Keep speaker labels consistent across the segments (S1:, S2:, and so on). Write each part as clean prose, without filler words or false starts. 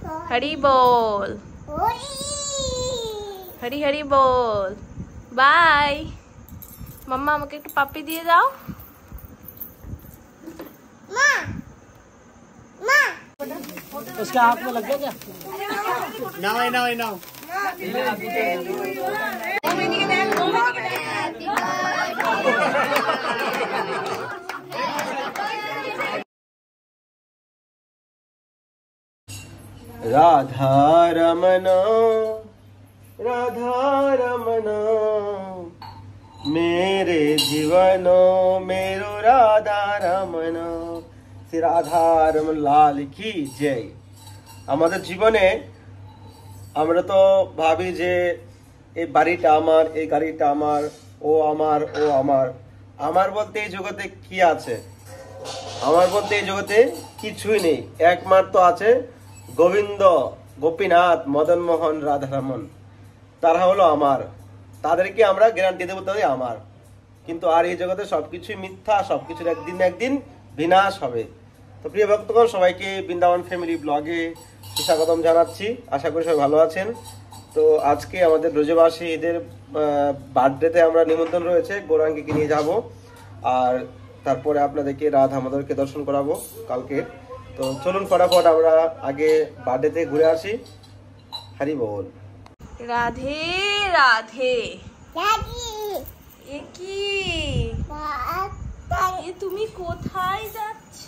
S1: हरी बोल, हरी हरी बोल। बाय। मम्मा আমাকে একটু পাপ্পি দিয়ে দাও।
S2: उसका हाथ में लग गया क्या? ना
S3: राधा रमना मेरे जीवनो मेरो राधा रमना। श्री राधा रमन लाल की जय। আমাদের জীবনে আমরা তো ভাবি যে এই বাড়িটা আমার, এই গাড়িটা আমার, ও আমার, ও আমার। আমার বলতে এই জগতে কি আছে? আমার বলতে এই জগতে কিছুই নেই। একমাত্র আছে গোবিন্দ, গোপীনাথ, মদন মোহন, রাধারমন। তারা হলো আমার। তাদেরকে আমরা গ্যারান্টি দেবো তবে আমার। কিন্তু আর এই জগতে সবকিছুই মিথ্যা, সবকিছুর একদিন না একদিন বিনাশ হবে। তো প্রিয় ভক্তগণ, সবাইকে বৃন্দাবন ফ্যামিলি ব্লগে সুস্বাগতম জানাচ্ছি। আশা করি সবাই ভালো আছেন। তো আজকে আমাদের ব্রজবাসী এদের বার্থডেতে আমরা নিমন্ত্রণ রয়েছে, গৌরাঙ্গীকে নিয়ে যাব। আর তারপরে আপনাদেরকে রাধা মাধবকে দর্শন করাবো কালকে। তো চলুন ফটাফট আমরা আগে বার্থডেতে ঘুরে আসি। হরি বল।
S1: রাধে রাধে। এ কি? এ তুমি কোথায় যাচ্ছ?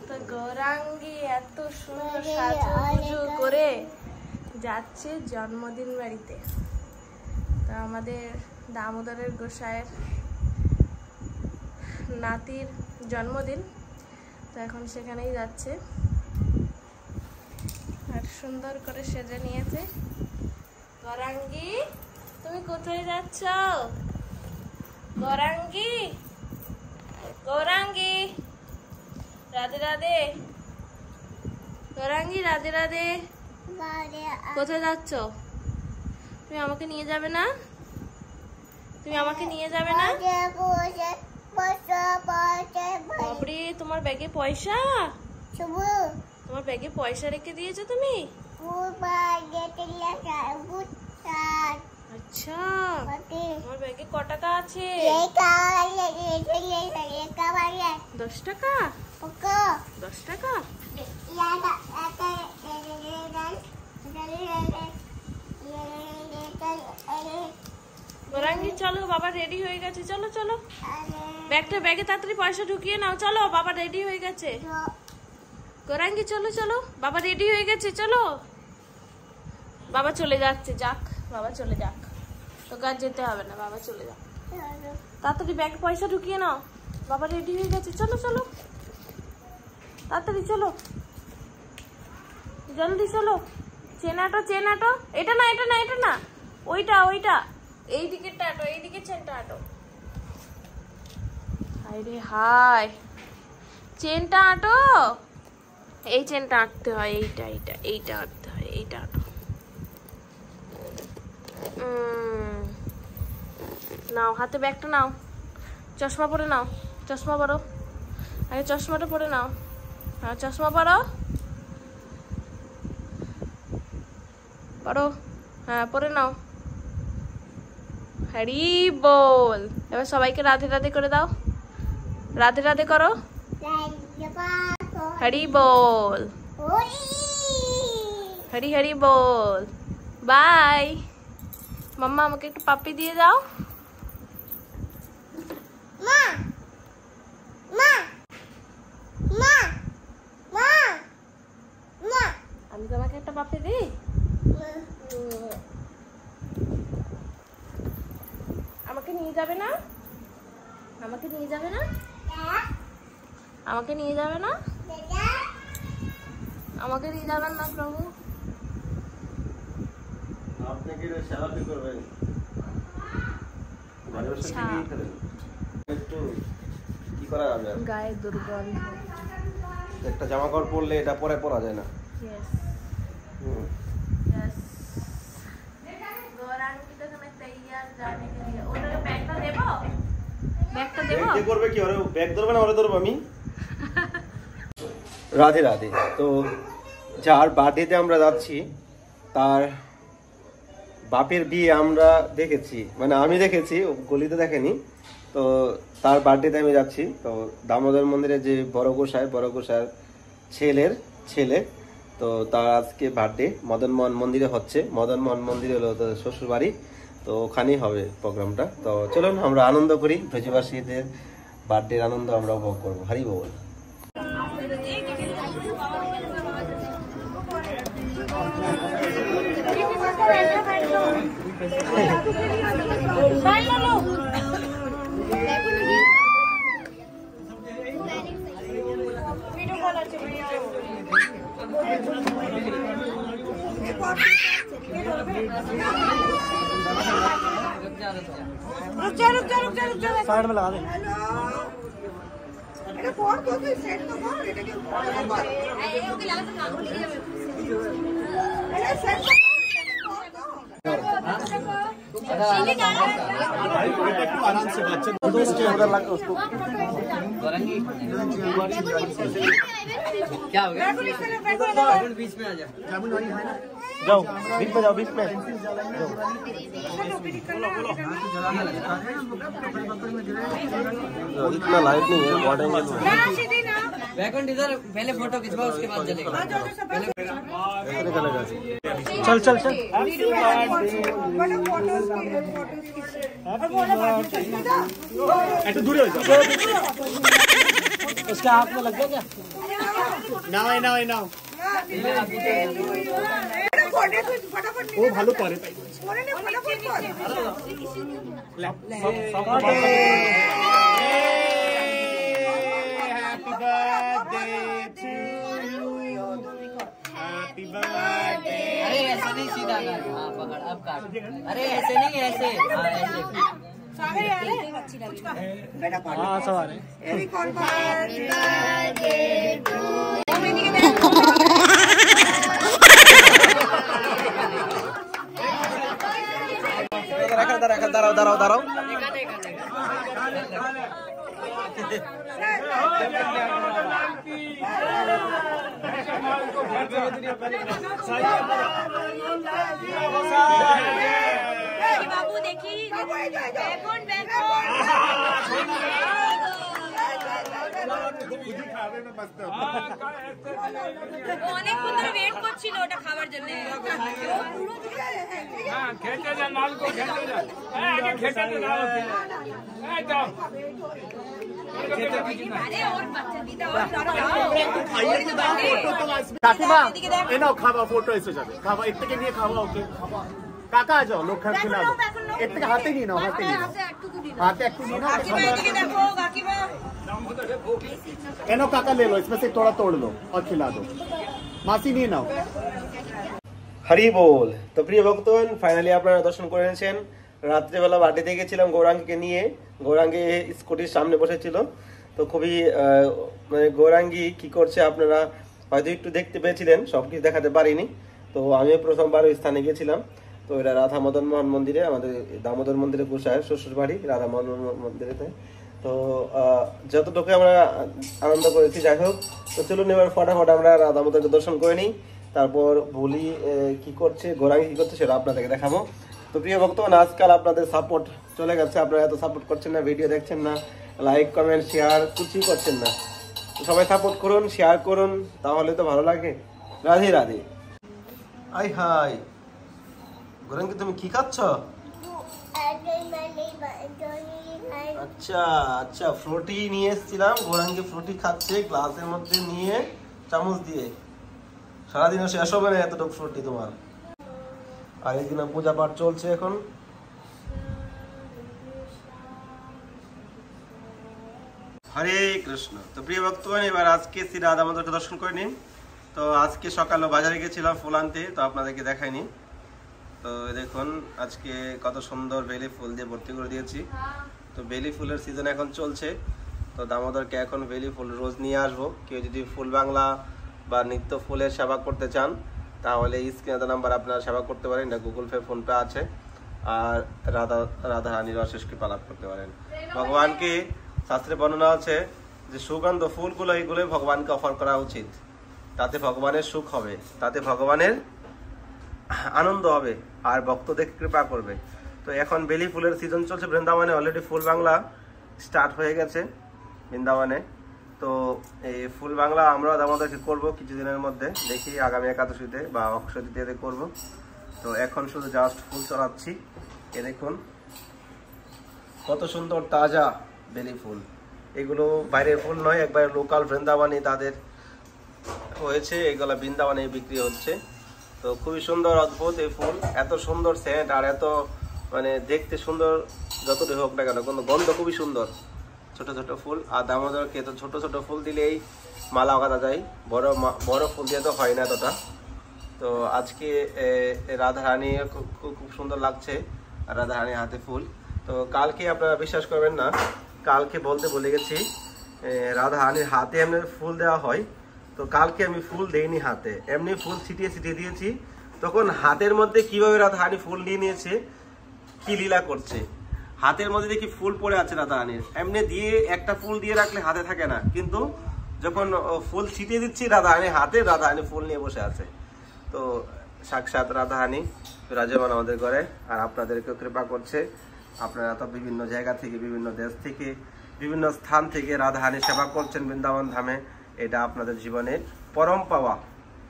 S1: তো গৌরাঙ্গী এত সুন্দর সাজুগুজু করে যাচ্ছে জন্মদিন বাড়িতে। তো আমাদের দামোদরের গোসাইয়ের নাতির জন্মদিন, তো এখন সেখানেই যাচ্ছে। আর সুন্দর করে সেজে নিয়েছে। গৌরাঙ্গী, তুমি কোথায় যাচ্ছ? গৌরাঙ্গী, গৌরাঙ্গী, রাধে রাধে। গৌরাঙ্গী, রাধে রাধে। কোথায় যাচ্ছ? তুমি আমাকে নিয়ে যাবে না? তুমি আমাকে নিয়ে যাবে না? বাপরে, তোমার ব্যাগে পয়সা? তোমার ব্যাগে পয়সা রেখে দিয়েছো তুমি? আচ্ছা, তোমার ব্যাগে ক টাকা আছে? 10 টাকা? 10 টাকা? গৌরাঙ্গী চলো, বাবা রেডি হয়ে গেছে। চলো চলো, ব্যাগে তাড়াতাড়ি পয়সা ঢুকিয়ে নাও। চলো, বাবা রেডি হয়ে গেছে। গৌরাঙ্গী চলো চলো, বাবা রেডি হয়ে গেছে। চলো, বাবা চলে যাচ্ছে। যাক, বাবা চলে যাক। তোকে আর যেতে হবে না, বাবা চলে যাক। তাড়াতাড়ি ব্যাগে পয়সা ঢুকিয়ে নাও, বাবা রেডি হয়ে গেছে। চলো চলো, তাড়াতাড়ি চলো, জলদি চলো। চেন আটো, চেন আটো। এটা না, এটা না, এটা না, ওইটা ওইটা। এই দিকেরটা আটো, এই দিকের চেনটা আটো। হায় রে হায়, চেনটা আটো। এই চেনটা আটতে হয়, এইটা এইটা এইটা আটতে হয়, এইটা আটো। নাও, হাতে ব্যাগটা নাও। চশমা পরে নাও, চশমা পরো। আগে চশমাটা পরে নাও। হ্যাঁ, চশমা পরো, পরো। হ্যাঁ, পরে নাও। হরি বল। এবার সবাইকে রাধে রাধে করে দাও। রাধে রাধে করো। হরি বল, হরি হরি বল। বাই। মাম্মা আমাকে একটু পাপ্পি দিয়ে দাও। আমি তোমাকে একটা পাপ্পি দিই? আমাকে নিয়ে যাবে না? আমাকে নিয়ে যাবে না? আমাকে নিয়ে যাবে না? আমাকে নিয়ে যাবেন না প্রভু?
S3: আপনি কি সেবা করবেন?
S1: আচ্ছা,
S3: একটু কি করা যাবে?
S1: গায়ে দুর্গন্ধ।
S3: একটা জামা কাপড় পরলে এটা পরে পরা যায় না।
S1: Yes yes. गौरांगी तो हमें तैयार जाने के लिए। ওটাকে ব্যাগটা দেব? ব্যাগটা দেব?
S3: ব্যাগ করবে কি? ওরে ব্যাগ ধরবে না, ওরে ধরব আমি। রাধে রাধে। তো যার বার্থডেতে আমরা যাচ্ছি তার বাপের বিয়ে আমরা দেখেছি, মানে আমি দেখেছি, গলিতে দেখেনি। তো তার বার্থডেতে আমি যাচ্ছি। তো দামোদর মন্দিরে যে বড় গোসাইয়ের ছেলের ছেলে, তো তার আজকে বার্থডে মদনমোহন মন্দিরে হচ্ছে। মদনমোহন মন্দিরে হলো তাদের শ্বশুর বাড়ি, তো ওখানেই হবে প্রোগ্রামটা। তো চলুন আমরা আনন্দ করি, ব্রজবাসীদের বার্থডের আনন্দ আমরা উপভোগ করবো। হরি বল।
S2: साइड में लगा दे। आराम से बच्चे उसको क्या हो गया? बीच में आ जा। जाओ बीच में, जाओ बीच में। इतना लाइट नहीं है, बैकग्राउंड इधर पहले फोटो खिंचवाओ, उसके बाद चलेगा। चल चल चल। दूर हो जाओ। उसके हाथ में लग गया क्या? नाव ও ভালো করে তাই happy birthday to you, happy birthday.
S4: अरे ऐसे नहीं, सीधा काट। हाँ पकड़, अब काट। अरे ऐसे नहीं, ऐसे। हाँ ऐसे।
S2: अच्छी लगी बेटा। हाँ सब आ रहे हैं। दाराओ
S1: बाबू देखी অনেক ধরে ওয়েট করছিল ওটা খাওয়ার জন্য। হ্যাঁ খেতে যা, মালকো খেতে যা, আগে খেতে দাও। এই যাও আরে ওর বাচ্চা দিদা ওর খাইয়ে দাও।
S2: কাকিমা এ নাও খাওয়া, ফটো এসে যাবে। খাওয়া এর থেকে নিয়ে খাওয়া। ওকে খাওয়া কাকা आ जाओ, लोग खा खिला दो। এর থেকে হাতে নিয়ে নাও, হাতে নিয়ে নাও, হাতে একটু নিয়ে নাও।
S1: কাকিমা এদিকে দেখো, কাকিমা
S2: एनो काका ले लो, इसमें से थोड़ा तोड़ लो और खिला दो। मासी नहीं नाओ।
S3: হরি বল। তো প্রিয় ভক্তগণ, ফাইনালি আপনারা দর্শন করে নিয়েছেন। রাত্রেবেলা বাড়িতে গেছিলাম গৌরাঙ্গীকে নিয়ে। গৌরাঙ্গী স্কুটির সামনে বসেছিল। তো খুবই মানে গৌরাঙ্গী কি করছে আপনারা হয়তো একটু দেখতে পেয়েছিলেন, সবকিছু দেখাতে পারিনি। তো আমি প্রথমবার ওই স্থানে গেছিলাম। তো এটা রাধা মদনমোহন মন্দিরে, আমাদের দামোদর মন্দিরে গোসাইয়ের শ্বশুর বাড়ি রাধা মদনমোহন মন্দিরেতে। তো যতটুকু আমরা আনন্দ করেছি, যাই হোক। তো চলুন এবার ফটাফট আমরা রাধা মদনকে দর্শন করে নিই, তারপর বলি কি করছে, গৌরাঙ্গী কি করছে সেটা আপনাদেরকে দেখাবো। তো প্রিয় ভক্তগণ, আজকাল আপনাদের সাপোর্ট চলে গেছে, আপনারা এত সাপোর্ট করছেন না, ভিডিও দেখছেন না, লাইক কমেন্ট শেয়ার কিছুই করছেন না। তো সবাই সাপোর্ট করুন, শেয়ার করুন, তাহলে তো ভালো লাগে। রাধে রাধে। আই হাই গৌরাঙ্গী, তুমি কি খাচ্ছ? আচ্ছা আচ্ছা, ফ্রুটি নিয়ে এসেছিলাম, গৌরাঙ্গী ফ্রুটি খাচ্ছে গ্লাসের মধ্যে নিয়ে চামচ দিয়ে। সারাদিনও শেষ হবে না এতটুকু ফ্রুটি তোমার। আর এদিকে পূজা পাঠ চলছে এখন। হরে কৃষ্ণ। তো প্রিয় ভক্তগণ, এবার আজকে শ্রী রাধা মাধবকে দর্শন করে নিন। তো আজকে সকালে বাজারে গেছিলাম ফুল আনতে, তো আপনাদেরকে দেখাইনি। তো দেখুন আজকে কত সুন্দর বেলি ফুল দিয়ে ভর্তি করে দিয়েছি। তো বেলি ফুলের সিজন এখন চলছে। তো দামোদরকে এখন বেলি ফুল রোজ নিয়ে আসবো। কেউ যদি ফুল বাংলা বা নিত্য ফুলের সেবা করতে চান তাহলে স্ক্রিনে নাম্বার আপনারা সেবা করতে পারেন, এটা গুগল পে ফোনপে আছে। আর রাধা রানীর অশেষ কৃপা লাভ করতে পারেন। ভগবানকে শাস্ত্রে বর্ণনা আছে যে সুগন্ধ ফুলগুলো এইগুলোই ভগবানকে অফার করা উচিত। তাতে ভগবানের সুখ হবে, তাতে ভগবানের আনন্দ হবে, আর ভক্তদের কৃপা করবে। তো এখন বেলি ফুলের সিজন চলছে বৃন্দাবনে, অলরেডি ফুল বাংলা স্টার্ট হয়ে গেছে বৃন্দাবনে। তো এই ফুল বাংলা আমরা আমাদেরকে করবো কিছুদিনের মধ্যে, দেখি আগামী একাদশীতে বা অক্ষয় তৃতীয়াতে করবো। তো এখন শুধু জাস্ট ফুল চড়াচ্ছি। এ দেখুন কত সুন্দর তাজা বেলি ফুল, এগুলো বাইরের ফুল নয়, একবার লোকাল বৃন্দাবনে তাদের হয়েছে, এগুলো বৃন্দাবনে বিক্রি হচ্ছে। তো খুবই সুন্দর অদ্ভুত এই ফুল, এত সুন্দর সেন্ট আর এত মানে দেখতে সুন্দর যতটাই হোক না কেন, কিন্তু গন্ধ খুবই সুন্দর। ছোট ছোট ফুল, আর দামোদরকে তো ছোট ছোট ফুল দিলেই মালা কাটা যায়, বড় ফুল দিয়ে তো হয় না এতটা। তো আজকে রাধারানী খুব সুন্দর লাগছে, রাধারানীর হাতে ফুল। তো কালকে আপনারা বিশ্বাস করবেন না, কালকে বলতে ভুলে গেছি, রাধারানীর হাতে এমনি ফুল দেওয়া হয়। তো কালকে আমি ফুল দেইনি হাতে, এমনি ফুল ছিটিয়ে ছিটিয়ে দিয়েছি। তখন হাতের মধ্যে কিভাবে রাধারানী ফুল নিয়ে নিয়েছে, কি লীলা করছে। হাতের মধ্যে দেখি ফুল পড়ে আছে রাধারানীর, এমনি দিয়ে একটা ফুল দিয়ে রাখলে হাতে থাকে না, কিন্তু যখন ফুল ছিটিয়ে দিচ্ছি রাধারানীর হাতে, রাধারানী ফুল নিয়ে বসে আছে। তো সাক্ষাৎ রাধারানী বিরাজমান আমাদের ঘরে, আর আপনাদেরকেও কৃপা করছে। আপনারা তো বিভিন্ন জায়গা থেকে, বিভিন্ন দেশ থেকে, বিভিন্ন স্থান থেকে রাধারানী সেবা করছেন বৃন্দাবন ধামে। এটা আপনাদের জীবনের পরম পাওয়া,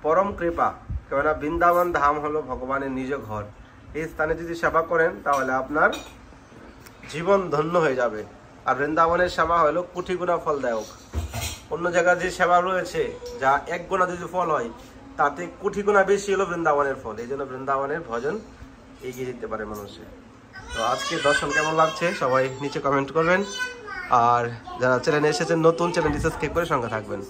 S3: পরম কৃপা। কেননা বৃন্দাবন ধাম হলো ভগবানের নিজ ঘর। এই স্থানে যদি সেবা করেন তাহলে আপনার জীবন ধন্য হয়ে যাবে। আর বৃন্দাবনের সেবা হলো কোটি গুণা ফলদায়ক। অন্য জায়গায় যে সেবা রয়েছে যা এক গুণা যদি ফল হয়, তাতে কোটি গুণা বেশি হলো বৃন্দাবনের ফল। এই জন্য বৃন্দাবনের ভজন এগিয়ে যেতে পারে মানুষের। তো আজকে দর্শন কেমন লাগছে সবাই নিচে কমেন্ট করবেন, আর যারা চ্যানেলে এসেছেন নতুন, চ্যানেলটি সাবস্ক্রাইব করে সঙ্গে থাকবেন।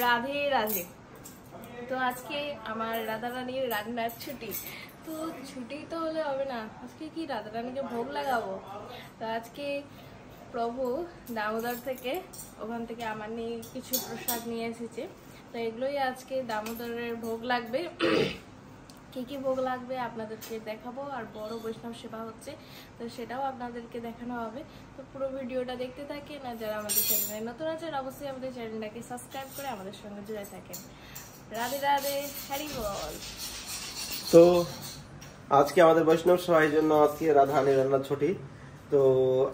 S1: রাধে রাধে। তো আজকে আমার রাধারানীর রান্নার ছুটি, তো ছুটি তো হলে হবে না, আজকে কি রাধারানীকে ভোগ লাগাবো। তো আজকে প্রভু দামোদর থেকে, ওখান থেকে আমার নিয়ে কিছু প্রসাদ নিয়ে এসেছে। তো এগুলোই আজকে দামোদরের ভোগ লাগবে। কি কি ভোগ লাগবে আপনাদেরকে দেখাবো, আর বড় বৈষ্ণব সেবা হচ্ছে, তো সেটাও আপনাদেরকে দেখানো হবে। তো পুরো ভিডিওটা দেখতে থাকেন, আর যারা আমাদের চ্যানেলে নতুন আছেন অবশ্যই আমাদের চ্যানেলটাকে সাবস্ক্রাইব করে আমাদের সঙ্গে জুড়ে থাকেন। রাধে রাধে, হরি বল।
S3: তো আজকে আমাদের বৈষ্ণব সভার জন্য আজকে রাধারানীর রান্নার ছুটি। তো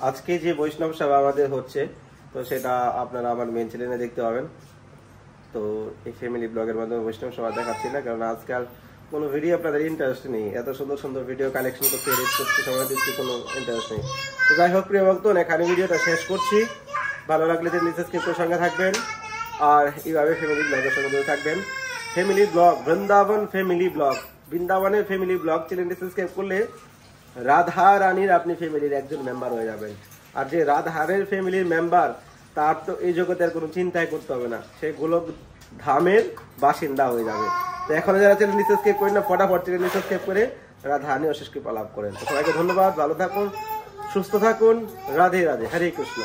S3: আজকে যে বৈষ্ণব সেবা আমাদের হচ্ছে, তো সেটা আপনারা আমার মেন চ্যানেলে দেখতে পাবেন। তো এই ফ্যামিলি ব্লগের মাধ্যমে বৈষ্ণব সেবা দেখাচ্ছি না, কারণ আজকাল কোনো ভিডিও আপনাদের ইন্টারেস্ট নেই, এত সুন্দর সুন্দর ভিডিও কালেকশন করতে, এডিট করতে, সময় দিচ্ছি, কোনো ইন্টারেস্ট নেই। তো যাই হোক প্রিয় ভক্তগণ, এখানে ভিডিওটা শেষ করছি। ভালো লাগলে চ্যানেলটি সাবস্ক্রাইব করে সঙ্গে থাকবেন, আর এইভাবে ফ্যামিলি ব্লগের সঙ্গে জুড়ে থাকবেন। Family blog, Vrindavan family blog, বৃন্দাবনের ফ্যামিলি ব্লগ চ্যানেলটি সাবস্ক্রাইব করলে রাধা রানীর আপনি ফ্যামিলির একজন মেম্বার হয়ে যাবেন। আর যে রাধারানীর ফ্যামিলির মেম্বার, তার তো এই জগতের কোনো চিন্তাই করতে হবে না, সে গোলক ধামের বাসিন্দা হয়ে যাবে। তো এখন যারা চ্যানেলটি সাবস্ক্রাইব করেন না, ফটাফট চ্যানেলটি সাবস্ক্রাইব করে রাধারানী অশেষ কৃপা লাভ করেন। তো সবাইকে ধন্যবাদ, ভালো থাকুন, সুস্থ থাকুন, রাধে রাধে, হরে কৃষ্ণ।